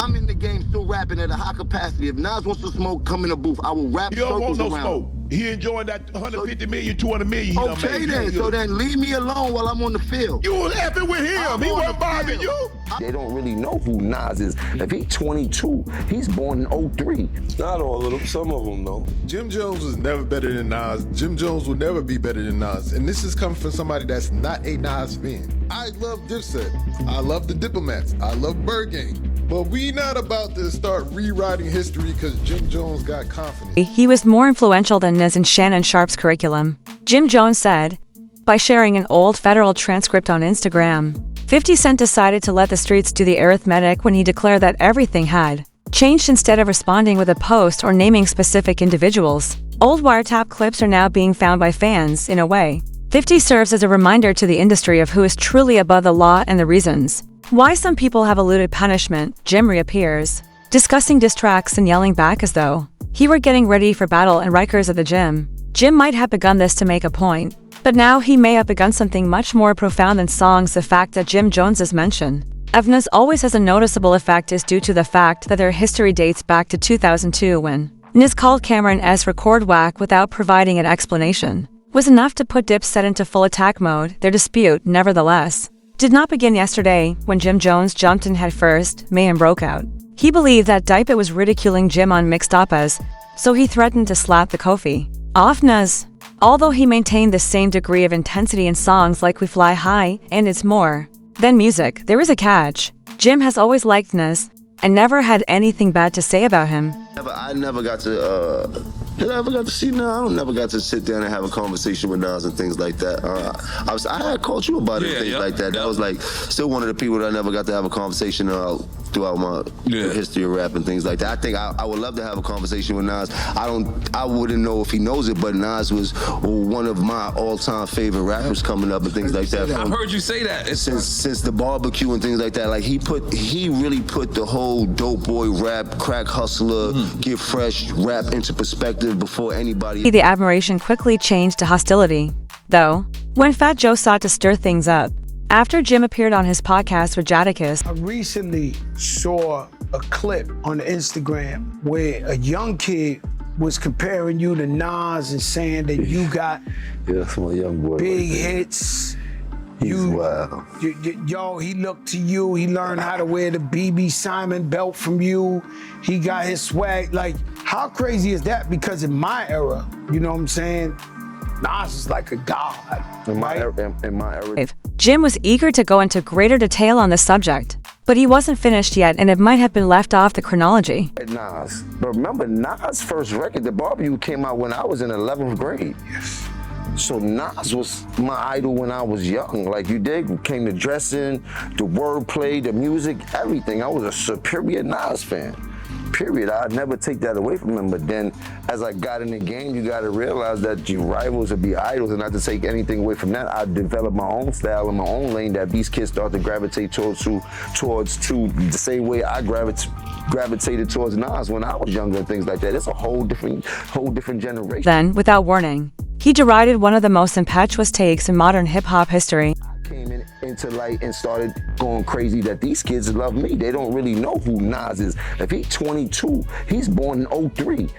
I'm in the game still rapping at a high capacity. If Nas wants to smoke, come in the booth. I will rap You don't want circles no around. smoke. He enjoying that 150 million, 200 million. He done Okay made. then, so then leave me alone while I'm on the field. You was effing with him. He wasn't bothering you. They don't really know who Nas is. If he's 22, he's born in 03. Not all of them, some of them though. Jim Jones was never better than Nas. Jim Jones will never be better than Nas. And this is coming from somebody that's not a Nas fan. I love Dipset. I love the Diplomats. I love Bird Gang. But we not about to start rewriting history because Jim Jones got confidence. He was more influential than Niz in Shannon Sharpe's curriculum. Jim Jones said, by sharing an old federal transcript on Instagram, 50 Cent decided to let the streets do the arithmetic when he declared that everything had changed instead of responding with a post or naming specific individuals. Old wiretap clips are now being found by fans, in a way. 50 serves as a reminder to the industry of who is truly above the law and the reasons why some people have eluded punishment. Jim reappears, discussing diss tracks and yelling back as though he were getting ready for battle in Rikers at the gym. Jim might have begun this to make a point, but now he may have begun something much more profound than songs. The fact that Jim Jones's mention of Nas always has a noticeable effect is due to the fact that their history dates back to 2002 when Nas called Cameron S. record whack without providing an explanation. Was enough to put Dipset into full attack mode. Their dispute, nevertheless, did not begin yesterday when Jim Jones jumped in headfirst. Mayhem broke out. He believed that Dipset was ridiculing Jim on mixed opas, so he threatened to slap the Kofi off Nas. Although he maintained the same degree of intensity in songs like We Fly High and It's More Than Music, there is a catch. Jim has always liked Nas and never had anything bad to say about him. I never got to, did I ever got to see Nas? I never got to sit down and have a conversation with Nas and things like that. I had called you about it and things like that. That was like still one of the people that I never got to have a conversation throughout my history of rap and things like that. I think I would love to have a conversation with Nas. I wouldn't know if he knows it, but Nas was one of my all-time favorite rappers coming up and things like that. I've heard you say that. Since the barbecue and things like that. Like he really put the whole dope boy rap, crack hustler, get fresh rap into perspective before anybody. The admiration quickly changed to hostility, though, when Fat Joe sought to stir things up. After Jim appeared on his podcast with Jadakiss, I recently saw a clip on Instagram where a young kid was comparing you to Nas and saying that you got That's my young boy. big hits. Wow. Yo, he looked to you. He learned how to wear the BB Simon belt from you. He got his swag. Like, how crazy is that? Because in my era, you know what I'm saying? Nas is like a god. In my era. Jim was eager to go into greater detail on the subject, but he wasn't finished yet and it might have been left off the chronology. Nas. But remember, Nas' first record, The Barbecue, came out when I was in 11th grade. Yes. So Nas was my idol when I was young. Like you did, came to dressing, the wordplay, the music, everything. I was a superior Nas fan. Period. I'd never take that away from him. But then as I got in the game, you gotta realize that your rivals would be idols, and not to take anything away from that, I developed my own style and my own lane that these kids start to gravitate towards the same way I gravitated towards Nas when I was younger and things like that. It's a whole different generation. Then, without warning, he derided one of the most impetuous takes in modern hip-hop history. Came into light and started going crazy that these kids love me. They don't really know who Nas is. If he's 22, he's born in 03.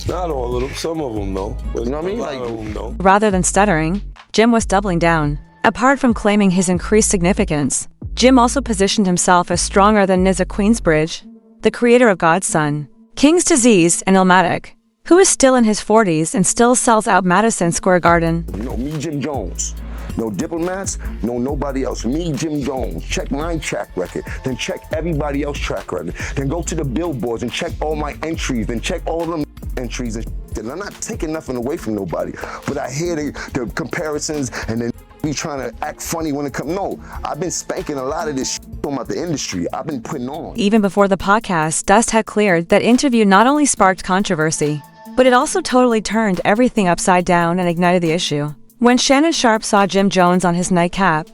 Not all of them, some of them though. You know what I mean? A lot of them though. Rather than stuttering, Jim was doubling down. Apart from claiming his increased significance, Jim also positioned himself as stronger than Nizza Queensbridge, the creator of God's Son, King's Disease, and Illmatic, who is still in his 40s and still sells out Madison Square Garden. You know, me, Jim Jones. No diplomats, no nobody else. Me, Jim Jones. Check my track record, then check everybody else's track record. Then go to the billboards and check all my entries, then check all them entries. And I'm not taking nothing away from nobody, but I hear the comparisons and then be trying to act funny when it comes. No, I've been spanking a lot of this about the industry. I've been putting on. Even before the podcast, dust had cleared. That interview not only sparked controversy, but it also totally turned everything upside down and ignited the issue. When Shannon Sharpe saw Jim Jones on his Nightcap,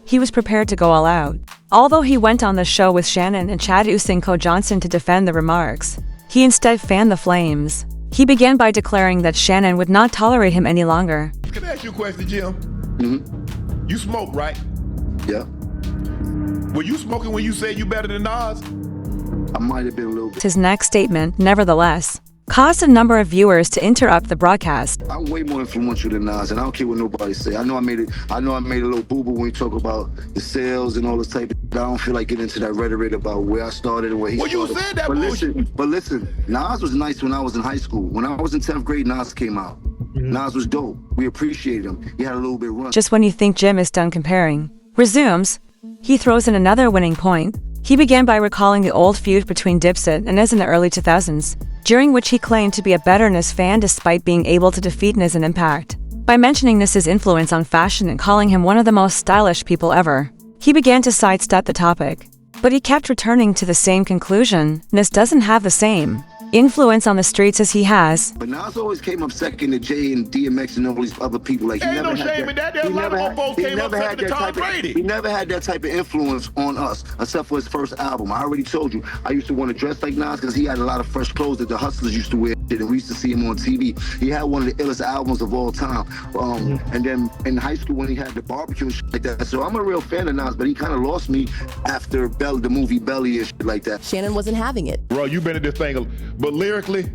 he was prepared to go all out. Although he went on the show with Shannon and Chad Usinko Johnson to defend the remarks, he instead fanned the flames. He began by declaring that Shannon would not tolerate him any longer. Can I ask you a question, Jim? Mm-hmm. You smoke, right? Yeah. Were you smoking when you said you better than Nas? I might have been a little bit. His next statement, nevertheless, caused a number of viewers to interrupt the broadcast. I'm way more influential than Nas, and I don't care what nobody say. I know I made a little boo-boo when we talk about the sales and all this type of. I don't feel like getting into that rhetoric about where I started and where he started. Well, you said that but listen, Nas was nice when I was in high school. When I was in 10th grade, Nas came out. Nas was dope. We appreciated him. He had a little bit of run. Just when you think Jim is done comparing, resumes, he throws in another winning point. He began by recalling the old feud between Dipset and Nez in the early 2000s, during which he claimed to be a better Nez fan despite being able to defeat Nez in Impact. By mentioning Nez's influence on fashion and calling him one of the most stylish people ever, he began to sidestep the topic. But he kept returning to the same conclusion: Nez doesn't have the same influence on the streets as he has. But Nas always came up second to Jay and DMX and all these other people. Like, Ain't no shame in that. There's a lot of them folks came up second to Tom Brady. He never had that type of influence on us, except for his first album. I already told you, I used to want to dress like Nas because he had a lot of fresh clothes that the hustlers used to wear, and we used to see him on TV. He had one of the illest albums of all time. And then in high school when he had the barbecue and shit like that. So I'm a real fan of Nas, but he kind of lost me after the movie Belly and shit like that. Shannon wasn't having it. Bro, you been at this thing, but lyrically,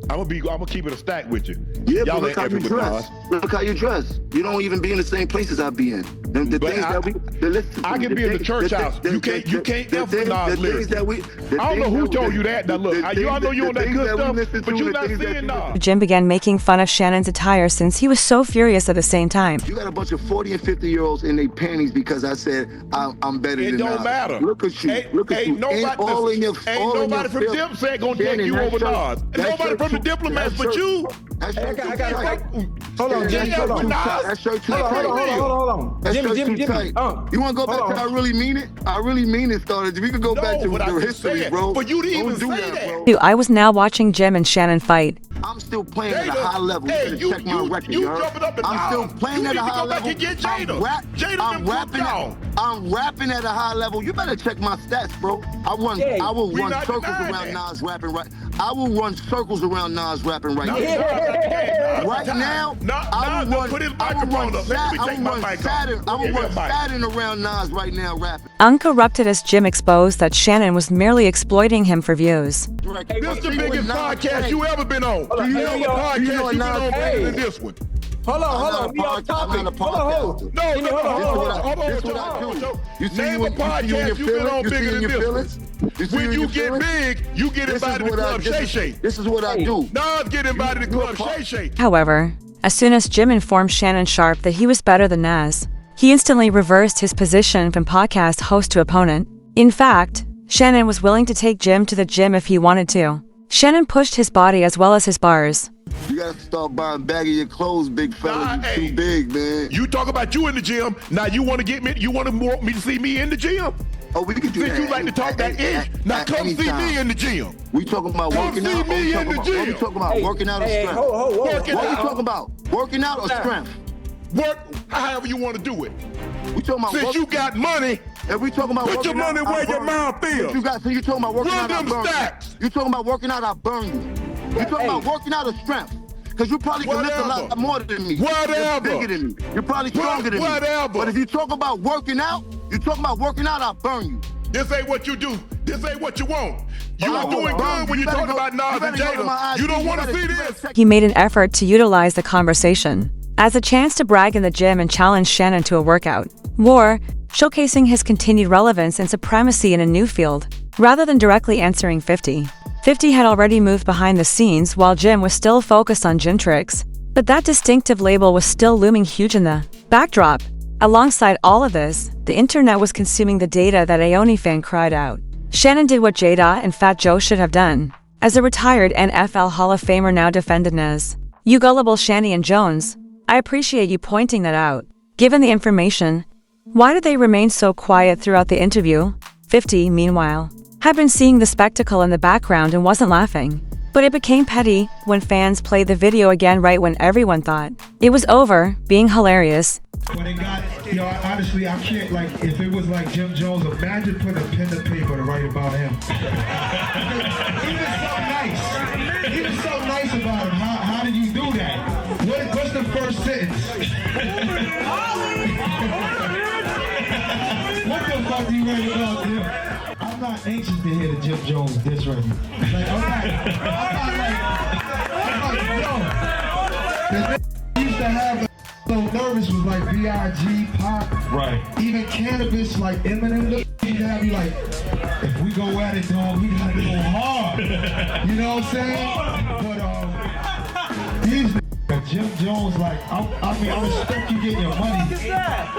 I'm gonna keep it a stack with you. Yeah, Y'all but look how you dress. Look how you dress. You don't even be in the same places I be in. I can be in the church house. You can't emphasize lyrics. I don't know who told you that. Now look, I know you on that good stuff, but you're not seeing Nas. Jim began making fun of Shannon's attire since he was so furious at the same time. You got a bunch of 40 and 50-year-olds in their panties because I said I'm better than Nas. It don't matter. Look at you. Look at you. Ain't nobody from Dipset gonna take you over Nas. And nobody from the Diplomats but you. Hold on, Jim. Hold on. That shirt too tight. Hold on. That shirt too tight. You want to go back to I really mean it? I really mean it started. We could go back to the history, bro. But you didn't even do say that. bro. I was now watching Jim and Shannon fight. I'm still playing at a high level. You check my record, I'm still playing at a high level. I'm rapping at a high level. You better check my stats, bro. I will run circles around Nas rapping right. I will run circles around Nas rapping right now. Right now, I will run Saturn around Nas right now rapping. Uncorrupted as Jim exposed that Shannon was merely exploiting him for views. This is the biggest podcast you ever been on. Hold on. We off topic. Hold on. No. Name a podcast you've been on bigger than this one. When you get big, you get invited to Club Shay Shay. This is what I do. Nas get invited to Club Shay Shay. However, as soon as Jim informed Shannon Sharpe that he was better than Nas, he instantly reversed his position from podcast host to opponent. In fact, Shannon was willing to take Jim to the gym if he wanted to. Shannon pushed his body as well as his bars. You gotta start buying baggy your clothes, big fella. You too big, man. You talk about you in the gym. Now you want to get me? You want me to see me in the gym? Oh, we can do that. You like to talk that ish. Now come see me in the gym. We talking about working out. What we talking about? Working out or strength? What you talking about? Working out or strength? Work however you want to do it. We talking about since you got money. And we talking about put your money where your mouth feels. So you talking about working out? I burn you. You talking about working out? I burn you. You talking about working out or strength? Because you probably can lift a lot more than me. Whatever. You're bigger than me. You're probably stronger than me. But if you talk about working out, I burn you. This ain't what you do. This ain't what you want. You are doing good when you talk about Nas and Jada. You don't want to see this. He made an effort to utilize the conversation as a chance to brag in the gym and challenge Shannon to a workout war, showcasing his continued relevance and supremacy in a new field, rather than directly answering 50. 50 had already moved behind the scenes while Jim was still focused on gym tricks, but that distinctive label was still looming huge in the backdrop. Alongside all of this, the internet was consuming the data that Aoni fan cried out. Shannon did what Jada and Fat Joe should have done. As a retired NFL Hall of Famer now defended Nez. You gullible Shanny and Jones, I appreciate you pointing that out. Given the information, why did they remain so quiet throughout the interview? 50, meanwhile, had been seeing the spectacle in the background and wasn't laughing. But it became petty when fans played the video again right when everyone thought it was over, being hilarious. When it got, honestly, I can't, if it was like Jim Jones, imagine putting a pen to paper to write about him. He was so nice about him. How did you do that? What's the first sentence? What the fuck do you write about him? I'm not anxious to hear the Jim Jones diss record. Like, I'm not like, yo. Used to have so nervous with like B.I.G., Pop, right? Even Cannabis, like Eminem, he'd have you like, if we go at it, dog, we gotta go hard. You know what I'm saying? But these Jim Jones, like, I mean, I respect you getting your money.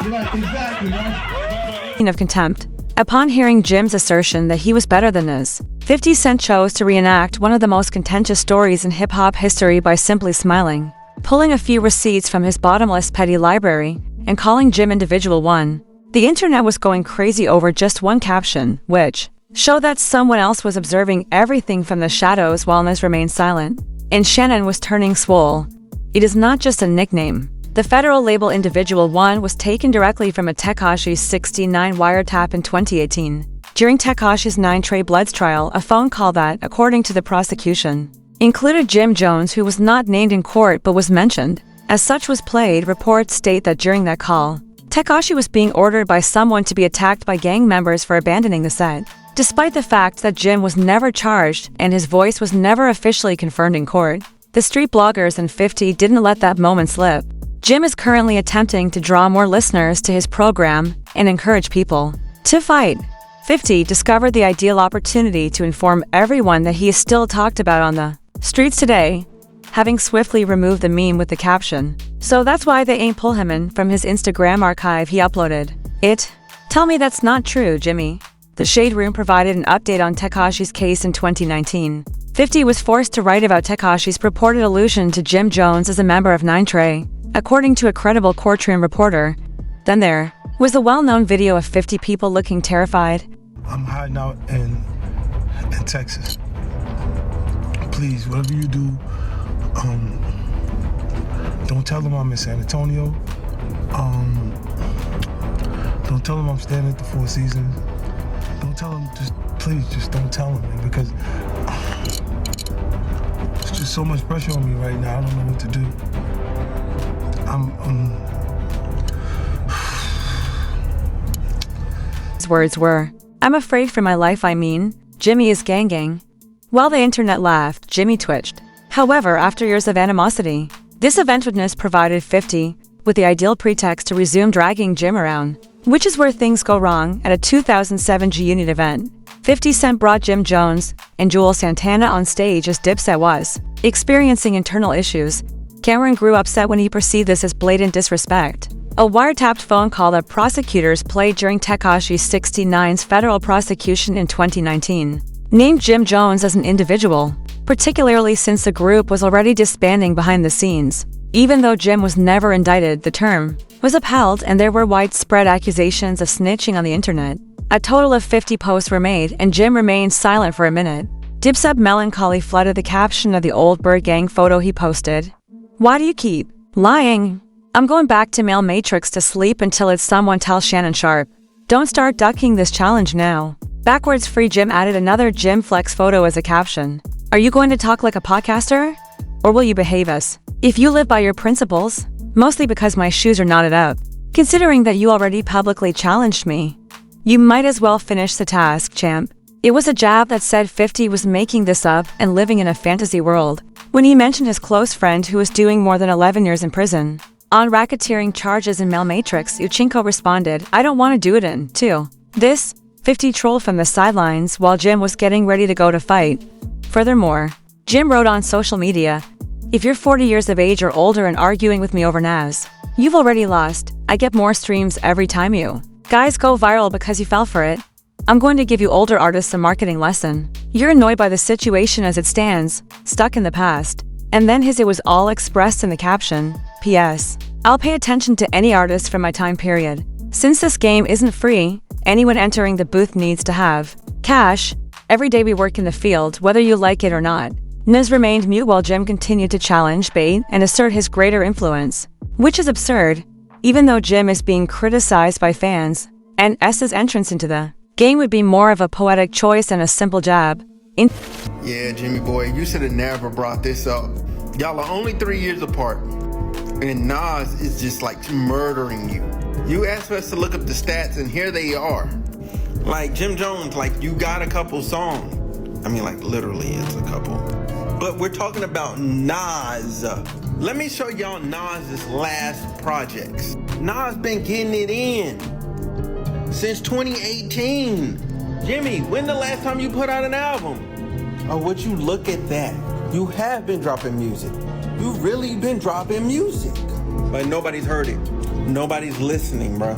You're like, exactly, right? Of contempt. Upon hearing Jim's assertion that he was better than Nas, 50 Cent chose to reenact one of the most contentious stories in hip-hop history by simply smiling, pulling a few receipts from his bottomless petty library, and calling Jim Individual 1. The internet was going crazy over just one caption, which showed that someone else was observing everything from the shadows while Nas remained silent, and Shannon was turning swole. It is not just a nickname. The federal label Individual 1 was taken directly from a Tekashi 69 wiretap in 2018. During Tekashi's 9 Trey Bloods trial, a phone call that, according to the prosecution, included Jim Jones, who was not named in court but was mentioned, as such was played. Reports state that during that call, Tekashi was being ordered by someone to be attacked by gang members for abandoning the set. Despite the fact that Jim was never charged and his voice was never officially confirmed in court, the street bloggers and 50 didn't let that moment slip. Jim is currently attempting to draw more listeners to his program and encourage people to fight. 50 discovered the ideal opportunity to inform everyone that he is still talked about on the streets today, having swiftly removed the meme with the caption. So that's why they ain't pull him in from his Instagram archive he uploaded. Tell me that's not true, Jimmy. The Shade Room provided an update on Tekashi's case in 2019. 50 was forced to write about Tekashi's purported allusion to Jim Jones as a member of 9 Trey. According to a credible courtroom reporter, then there was a well-known video of 50 people looking terrified. I'm hiding out in Texas. Please, whatever you do, don't tell them I'm in San Antonio. Don't tell them I'm staying at the Four Seasons. Don't tell them, please don't tell them, man, because there's just so much pressure on me right now. I don't know what to do. His words were, "I'm afraid for my life, I mean, Jimmy is gang." While the internet laughed, Jimmy twitched. However, after years of animosity, this event-witness provided 50 with the ideal pretext to resume dragging Jim around, which is where things go wrong. At a 2007 G-Unit event, 50 Cent brought Jim Jones and Juelz Santana on stage as Dipset was experiencing internal issues. Cameron grew upset when he perceived this as blatant disrespect. A wiretapped phone call that prosecutors played during Tekashi 69's federal prosecution in 2019 named Jim Jones as an individual, particularly since the group was already disbanding behind the scenes. Even though Jim was never indicted, the term was upheld and there were widespread accusations of snitching on the internet. A total of 50 posts were made and Jim remained silent for a minute. Dipset melancholy flooded the caption of the old Bird Gang photo he posted. "Why do you keep lying? I'm going back to male Matrix to sleep until it's someone tell Shannon Sharpe. Don't start ducking this challenge now." Backwards Free Jim added another Jim Flex photo as a caption. "Are you going to talk like a podcaster? Or will you behave us? If you live by your principles, mostly because my shoes are knotted up. Considering that you already publicly challenged me, you might as well finish the task, champ." It was a jab that said 50 was making this up and living in a fantasy world. When he mentioned his close friend who was doing more than 11 years in prison on racketeering charges in Male Matrix, Uchinko responded, "I don't want to do it in, too." This, 50 trolled from the sidelines while Jim was getting ready to go to fight. Furthermore, Jim wrote on social media, "If you're 40 years of age or older and arguing with me over Nas, you've already lost. I get more streams every time you guys go viral because you fell for it. I'm going to give you older artists a marketing lesson. You're annoyed by the situation as it stands, stuck in the past." And then it was all expressed in the caption, "P.S. I'll pay attention to any artist from my time period. Since this game isn't free, anyone entering the booth needs to have cash. Every day we work in the field, whether you like it or not." Nas remained mute while Jim continued to challenge, bait, and assert his greater influence, which is absurd, even though Jim is being criticized by fans, and S's entrance into the game would be more of a poetic choice than a simple jab. Yeah, Jimmy boy, you should have never brought this up. Y'all are only 3 years apart, and Nas is just like murdering you. You asked us to look up the stats, and here they are. Like Jim Jones, like you got a couple songs. I mean, like literally it's a couple. But we're talking about Nas. Let me show y'all Nas's last projects. Nas been getting it in since 2018. Jimmy, when the last time you put out an album? Oh, would you look at that? You have been dropping music. You've really been dropping music. But nobody's heard it. Nobody's listening, bro.